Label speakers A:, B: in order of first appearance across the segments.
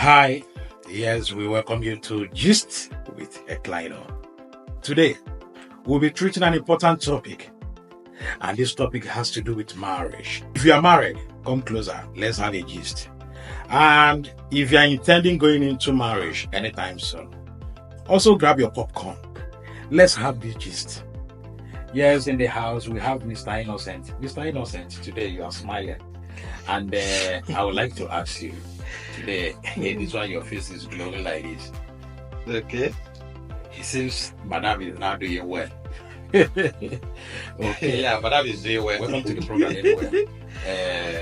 A: Hi, yes, we welcome you to Gist with Eklino. Today, we'll be treating an important topic, and this topic has to do with marriage. If you are married, come closer, let's have a gist. And if you are intending going into marriage anytime soon, also grab your popcorn. Let's have the gist. Yes, in the house, we have Mr. Innocent. Mr. Innocent, today you are smiling. And I would like to ask you, today, this one your face is glowing like this.
B: Okay.
A: It seems Madam is not doing well. Okay.
B: Yeah, Madam is doing well.
A: Welcome to the program anyway.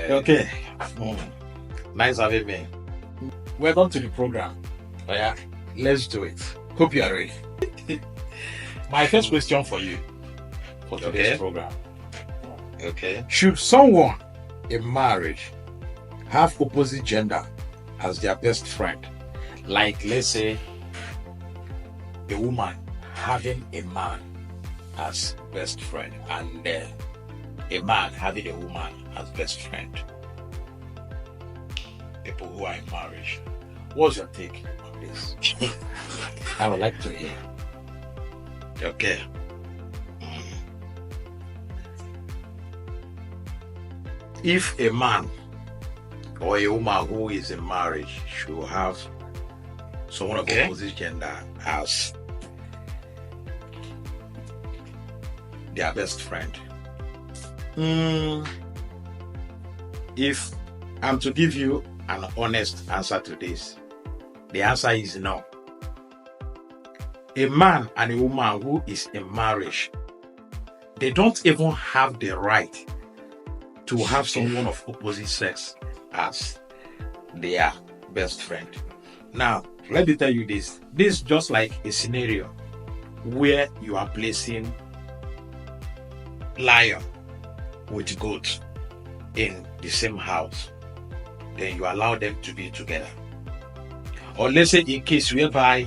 A: Okay.
B: Nice having me.
A: Welcome to the program. Oh, yeah. Let's do it. Hope you are ready. My first question for you for today's program.
B: Okay.
A: Should someone in marriage have opposite gender as their best friend? Like, let's say, a woman having a man as best friend and a man having a woman as best friend. People who are in marriage. What's your take on this? I would like to hear.
B: Okay.
A: If a man or a woman who is in marriage should have someone of opposite gender as their best friend. If I'm to give you an honest answer to this, the answer is no. A man and a woman who is in marriage, they don't even have the right to have someone of opposite sex as their best friend. Now, let me tell you this. This is just like a scenario where you are placing lion with goat in the same house. Then you allow them to be together. Or let's say in case whereby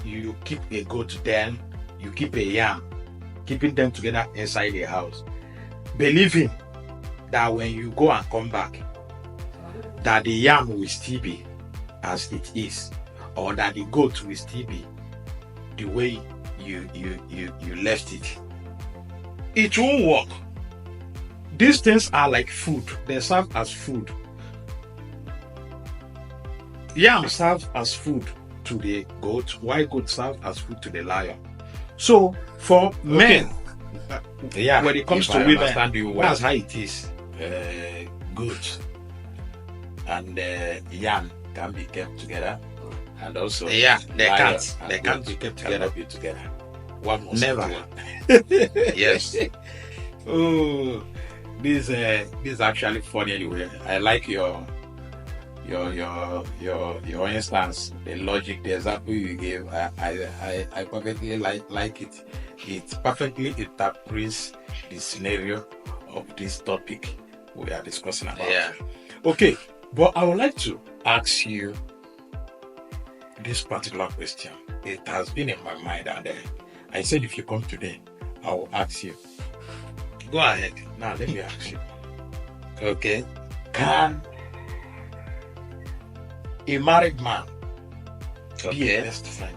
A: you keep a goat, then you keep a yam, keeping them together inside the house, believing that when you go and come back, that the yam will still be as it is, or that the goat will still be the way you left it. It won't work. These things are like food. They serve as food. Yam serves as food to the goat, while goat serves as food to the lion. So for men, when it comes to women, that's how it is. Goat and yam can be kept together, and also
B: they can't
A: be kept together. One must
B: never. Yes.
A: Oh, this is actually funny anyway. I like your instance, the logic, the example you gave. I perfectly like it. It perfectly interprets the scenario of this topic we are discussing about.
B: Yeah.
A: Okay, but I would like to ask you this particular question. It has been in my mind, and I said if you come today, I will ask you.
B: Go ahead.
A: Now let me ask you.
B: Okay.
A: Can a married man be a
B: Okay.
A: best friend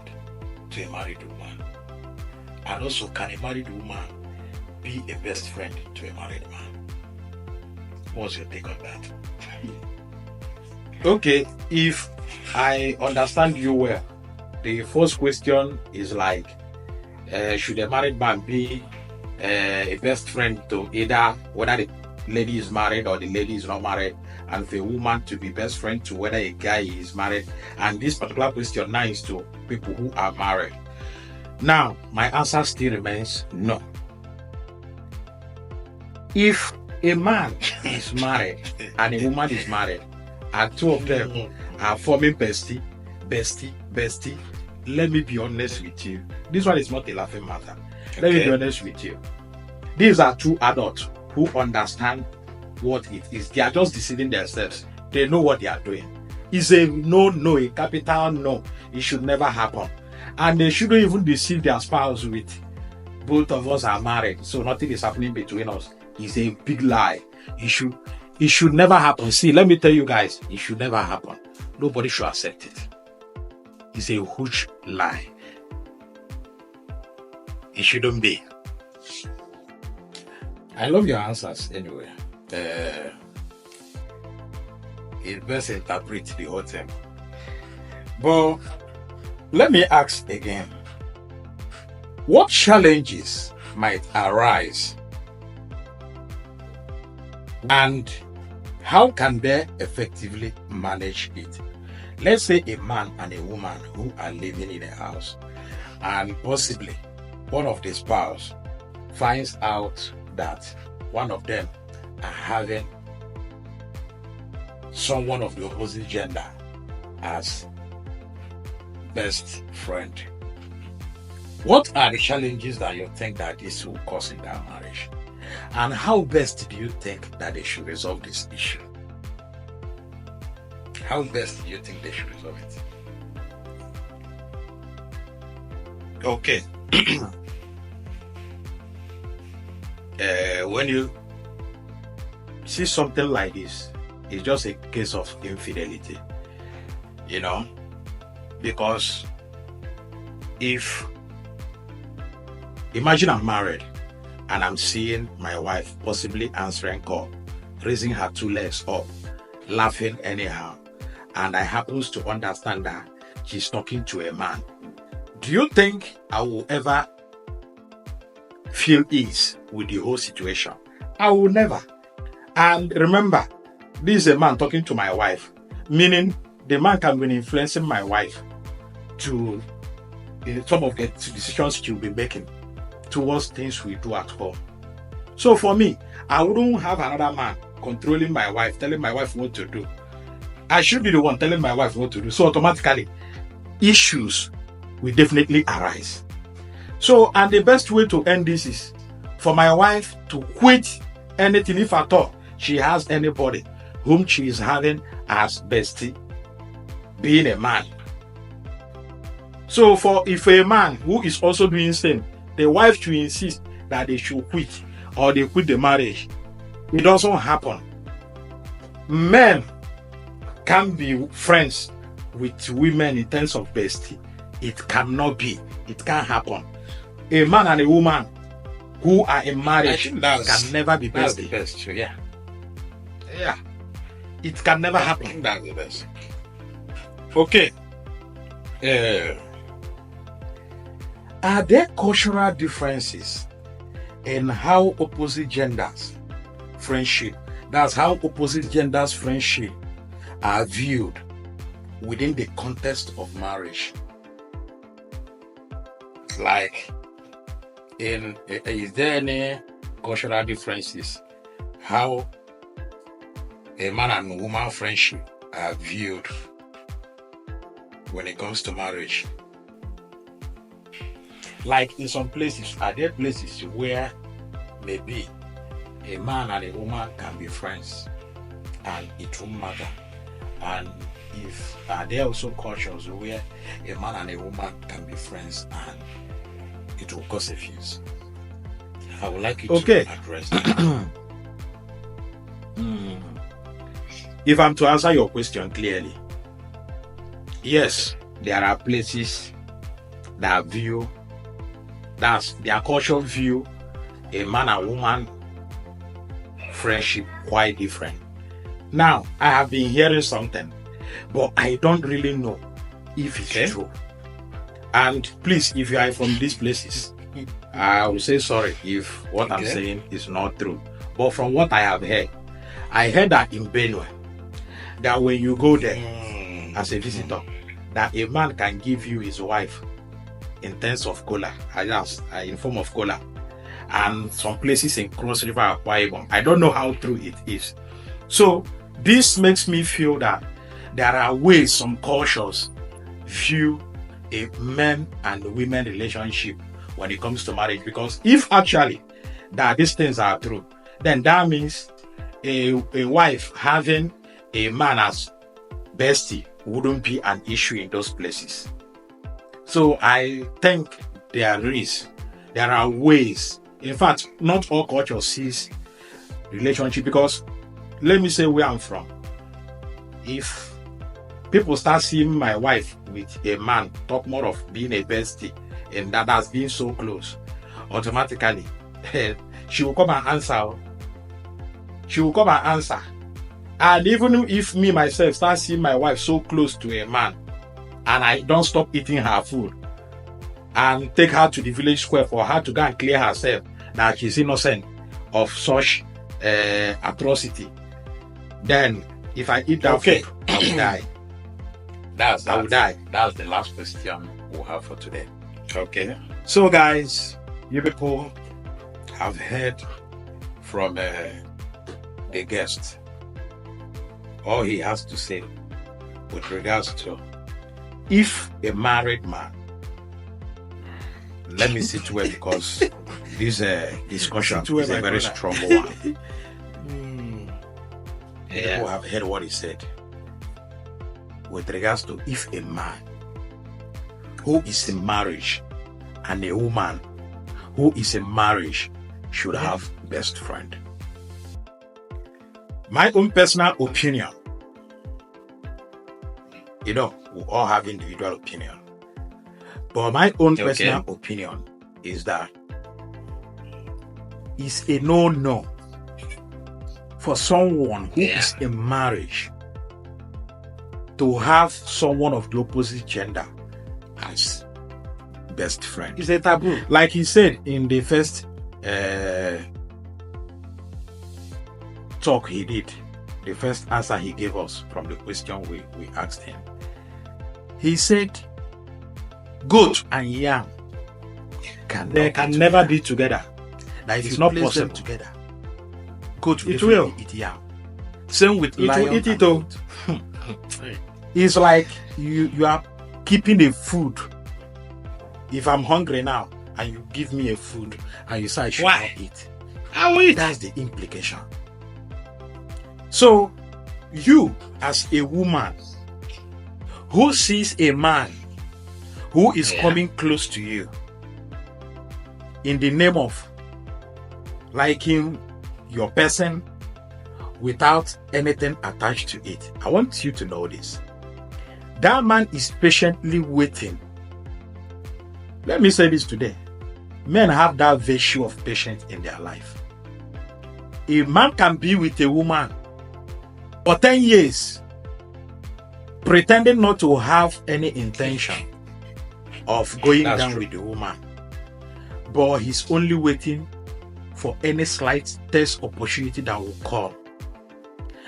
A: to a married woman? And also, can a married woman be a best friend to a married man? What's your take on that? Okay, if I understand you well, the first question is like, should a married man be a best friend to either whether the lady is married or the lady is not married, and for a woman to be best friend to whether a guy is married? And this particular question now is to people who are married. Now, my answer still remains no. If a man is married and a woman is married, and two of them are forming bestie, let me be honest with you. This one is not a laughing matter. Let me be honest with you. These are two adults who understand what it is. They are just deceiving themselves. They know what they are doing. It's a no, a capital no. It should never happen. And they shouldn't even deceive their spouse with both of us are married, so nothing is happening between us. It's a big lie. It should never happen. See, let me tell you guys, it should never happen. nobody should accept it. It's a huge lie. It shouldn't be. I love your answers anyway. It best interpret the whole thing. But let me ask again. What challenges might arise? And how can they effectively manage it? Let's say a man and a woman who are living in a house, and possibly one of the spouse finds out that one of them are having someone of the opposite gender as best friend. What are the challenges that you think that this will cause in that marriage? And how best do you think that they should resolve this issue? How best do you think they should resolve it?
B: Okay.
A: When you see something like this, it's just a case of infidelity, you know, because imagine I'm married and I'm seeing my wife possibly answering call, raising her two legs up, laughing anyhow, and I happens to understand that she's talking to a man. Do you think I will ever feel ease with the whole situation? I will never. And remember, this is a man talking to my wife, meaning the man can be influencing my wife to some of the decisions she'll be making towards things we do at home. So for me, I wouldn't have another man controlling my wife, telling my wife what to do. I should be the one telling my wife what to do. So automatically, issues will definitely arise. So, and the best way to end this is for my wife to quit anything, if at all she has anybody whom she is having as bestie, being a man. So if a man who is also doing same, the wife should insist that they should quit or they quit the marriage, it doesn't happen. Men can be friends with women in terms of bestie. It cannot be. It can't happen. A man and a woman who are in marriage can never be bestie.
B: That's the best. So yeah.
A: It can never happen.
B: That's the best.
A: Okay. Are there cultural differences in how opposite genders friendship? That's how opposite genders friendship are viewed within the context of marriage. Like, is there any cultural differences how a man and woman friendship are viewed when it comes to marriage? Like in some places, are there places where maybe a man and a woman can be friends and it won't matter? And are there also cultures where a man and a woman can be friends and it will cause a fuse? I would like you to address that. If I'm to answer your question clearly, yes, there are places that that's their cultural view, a man and woman friendship quite different. Now, I have been hearing something, but I don't really know if it's true. And please, if you are from these places, I will say sorry if what I'm saying is not true. But from what I have heard, I heard that in Benue, that when you go there as a visitor, that a man can give you his wife in terms of cola, in form of cola, and some places in Cross River, Akwa Ibom. I don't know how true it is. So this makes me feel that there are ways some cultures view a men and women relationship when it comes to marriage. Because if actually that these things are true, then that means a wife having a man as bestie wouldn't be an issue in those places. So I think there are ways. In fact, not all cultures sees relationship, because let me say where I'm from. If people start seeing my wife with a man, talk more of being a bestie, and that has been so close, automatically, she will come and answer. She will come and answer. And even if me myself start seeing my wife so close to a man, and I don't stop eating her food, and take her to the village square for her to go and clear herself that she's innocent of such atrocity, then if I eat that food, I will die. I will die.
B: That's the last question we'll have for today.
A: Okay. So, guys, you people have heard from the guest all he has to say with regards to if a married man. Let me sit well because this discussion is a very strong one. People have heard what he said with regards to if a man who is in marriage and a woman who is in marriage should have best friend. My own personal opinion, we all have individual opinion, but my own personal opinion is that it's a no for someone who is in marriage to have someone of the opposite gender as best friend.
C: It's a taboo.
A: Like he said in the first talk he did, the first answer he gave us from the question we asked him. He said, goat and yam can never be together. That if
C: it's
A: you
C: not
A: place
C: possible
A: them together, goat
C: It will
A: eat yam. Same with
C: It
A: lion
C: will eat
A: and
C: it all.
A: goat. It's like you are keeping a food. If I'm hungry now and you give me a food and you say I should not eat,
C: I will eat.
A: that's the implication. So you as a woman who sees a man who is coming close to you in the name of liking your person without anything attached to it, I want you to know this. That man is patiently waiting. Let me say this today. Men have that virtue of patience in their life. A man can be with a woman for 10 years, pretending not to have any intention of going down with the woman, but he's only waiting for any slight test opportunity that will come.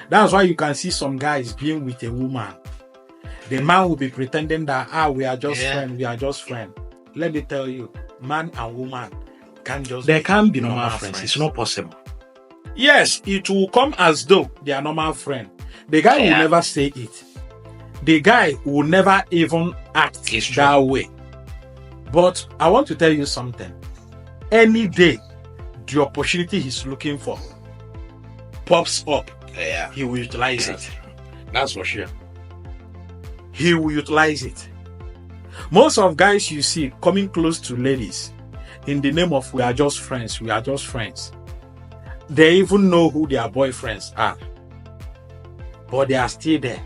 A: That's why you can see some guys being with a woman. The man will be pretending that we are just friends. Let me tell you, man and woman can't just
C: There can be normal friends. It's not possible.
A: Yes, it will come as though they are normal friends. The guy will never say it. The guy will never even act that way. But I want to tell you something. Any day the opportunity he's looking for pops up, he will utilize it.
B: That's for sure.
A: He will utilize it. Most of guys you see coming close to ladies in the name of we are just friends. They even know who their boyfriends are. But they are still there.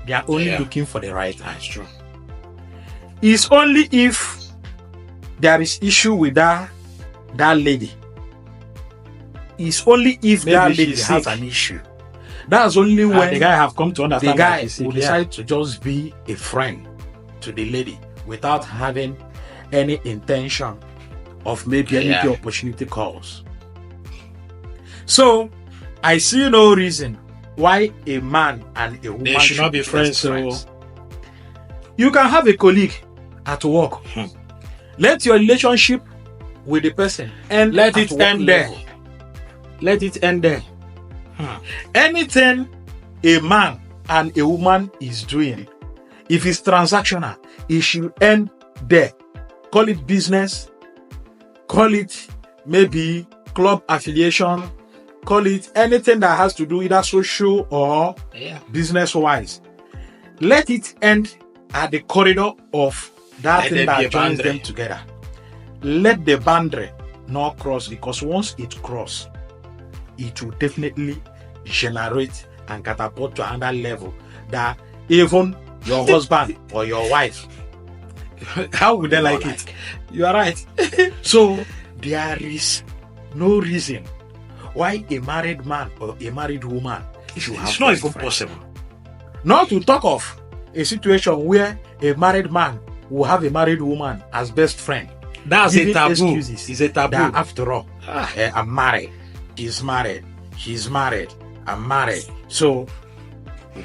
A: They are only looking for the right time.
B: True.
A: It's only if there is issue with that lady. It's only if
C: Maybe
A: that lady
C: she's
A: has
C: sick.
A: an issue. That's only when
C: The guy have come to understand
A: the guy
C: that he's sick.
A: will decide to just be a friend to the lady without having any intention of maybe any opportunity calls. So I see no reason why a man and a woman
C: They should not be friends. So
A: you can have a colleague at work. Let your relationship with the person end.
C: Let
A: at
C: it
A: work
C: end there.
A: level.
C: let it end there.
A: Anything a man and a woman is doing, if it's transactional, it should end there. Call it business, call it maybe club affiliation, call it anything that has to do either social or business wise. Let it end at the corridor of that thing that joins them together. Let the boundary not cross, because once it crosses, it will definitely generate and catapult to another level that
C: even your husband or your wife. How would they
A: You
C: like
A: don't
C: it? You are right. So there is no reason why a married man or a married woman should have
A: It's not
C: best
A: even
C: friends.
A: possible.
C: Not to talk of a situation where a married man will have a married woman as best friend.
A: That's
C: Giving
A: a taboo.
C: excuses
A: It's a taboo.
C: That after all,
A: Ah.
C: I'm married. He's married. She's married. I'm married. So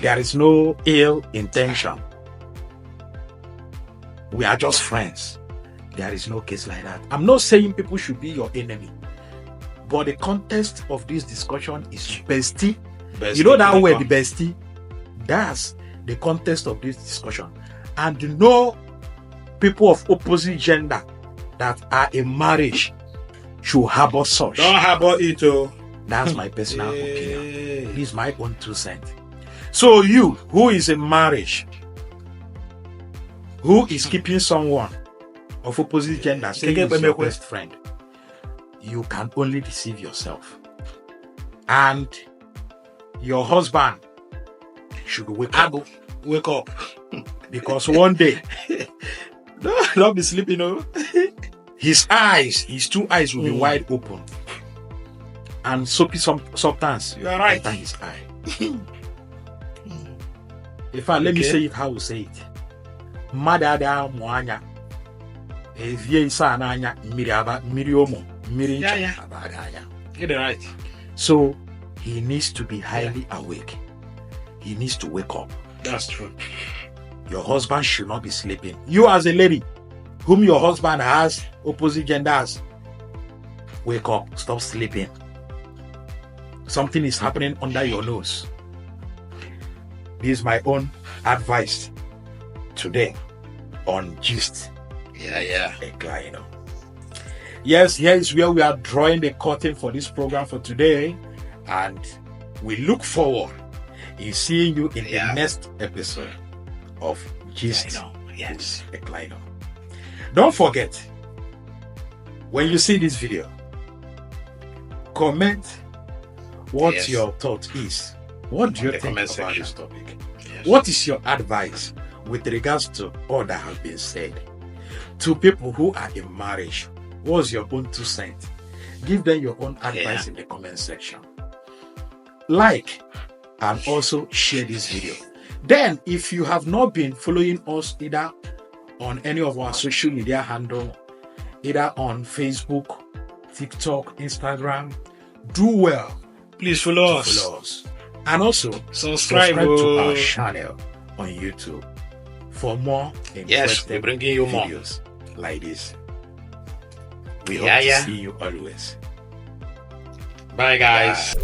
C: there is no ill intention. We are just friends. There is no case like that. I'm not saying people should be your enemy, but the context of this discussion is bestie. You know that word, bestie? That's the context of this discussion. And no people of opposite gender that are in marriage should harbor such.
A: Don't harbor it, oh.
C: That's my personal opinion. This is my own 2 cents. So you, who is in marriage, who is keeping someone of opposite gender, saying he's your best friend, you can only deceive yourself. And your husband should wake up.
A: Wake up.
C: Because one day,
A: Don't be sleeping, oh.
C: his 2 eyes will be wide open. And soapy substance
A: You are right.
C: enter his eye. In fact, let me say it how we say it. Madada mwanya. Evie isa ananya mmiri aba mmiri omo mmiri ncha
A: Yeah.
C: abaga anya.
A: Get it right.
C: So he needs to be highly awake. He needs to wake up.
A: That's true.
C: Your husband should not be sleeping. You as a lady, whom your husband has opposite genders, wake up. Stop sleeping. Something is happening under your nose. This is my own advice today on Gist.
A: Yeah.
C: Decline. Yes, here is where we are drawing the curtain for this program for today, and we look forward in seeing you in the next episode of Gist.
A: Yes.
C: Decline. Don't forget, when you see this video, comment what your thought is. What do you think about this topic?
A: Yes.
C: What is your advice with regards to all that has been said? To people who are in marriage, what's your own 2 cents? Give them your own advice in the comment section. Like and also share this video. Then, if you have not been following us either on any of our social media handle, either on Facebook, TikTok, Instagram, do well.
A: Please follow us.
C: And also
A: Subscribe
C: to our channel on YouTube for more
A: Yes, we're bringing you more
C: videos like this. We hope to see you always.
A: Bye, guys.